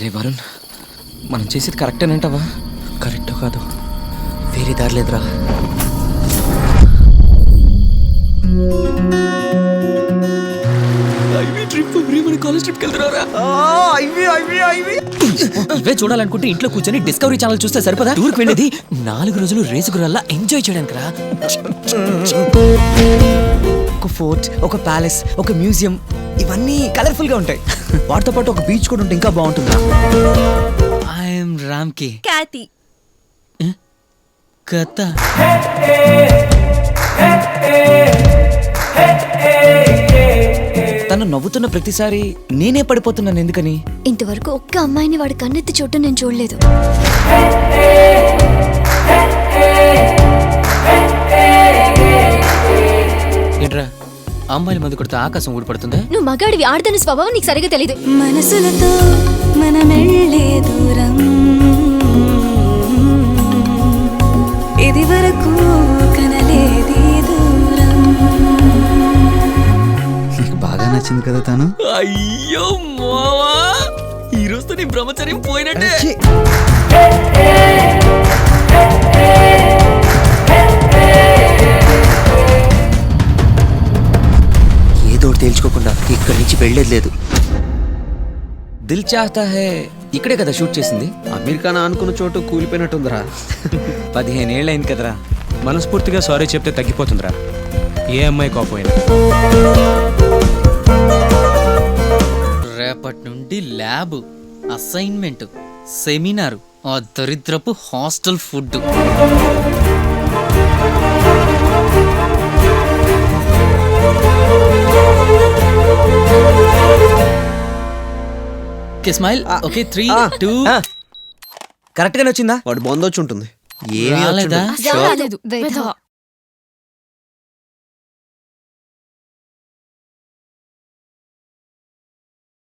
రే వరుణ్, మనం చేసేది కరెక్టేనంటావా? కరెక్టో కాదు, వేరే దారి లేదురా. ఇవే చూడాలనుకుంటే ఇంట్లో కూర్చొని డిస్కవరీ ఛానల్ చూస్తే సరిపదా? టూర్కి వెళ్ళేది 4 రోజులు రేసు గుర్రాల్లా ఎంజాయ్ చేయడానికి రా. ఒక ఫోర్ట్, ఒక ప్యాలెస్, ఒక మ్యూజియం, ఇవన్నీ కలర్ఫుల్ గా ఉంటాయి. వాటితో పాటు ఒక బీచ్ కూడా ఉంటే ఇంకా బాగుంటుంది. ఐఎమ్ రామ్కి క్యాతి కథ. తను నవ్వుతున్న ప్రతిసారి నేనే పడిపోతున్నాను, ఎందుకని? ఇంతవరకు ఒక్క అమ్మాయిని వాడి కన్నెత్తి చూడటం నేను చూడలేదు. ఏంట్రా, అమ్మాయిల మందు కొడితే ఆకాశం ఊడిపడుతుందా? నువ్వు మగాడివి, ఆడదాని స్వభావం నీకు సరిగా తెలీదు. మనసులతో మనమెళ్ళే దూరం ఇది వరకు కనలేది దూరం. బాగా నచ్చింది కదా తను. అయ్యో మావా, ఈ రోజుతో నీ బ్రహ్మచర్యం పోయినట్టే. ఏదో తేల్చుకోకుండా ఇక్కడి నుంచి వెళ్లేది లేదు. దిల్ చాహతా హై ఇక్కడే కదా షూట్ చేసింది? అమెరికా అనుకున్న చోటు కూలిపోయినట్టుందిరా. 15 ఏళ్ళైంది కదరా. మనస్ఫూర్తిగా సారీ చెప్తే తగ్గిపోతుందిరా, ఏ అమ్మాయి కోపోయినా. రేపటి నుండి ల్యాబ్, అసైన్మెంట్, సెమినార్, ఆ దరిద్రపు hostel food. Smile. Okay, 3, 2. Correct గానే వచ్చిందా? వాడు బొందొచ్చి ఉంటుంది. రాలేదా? రాలేదు.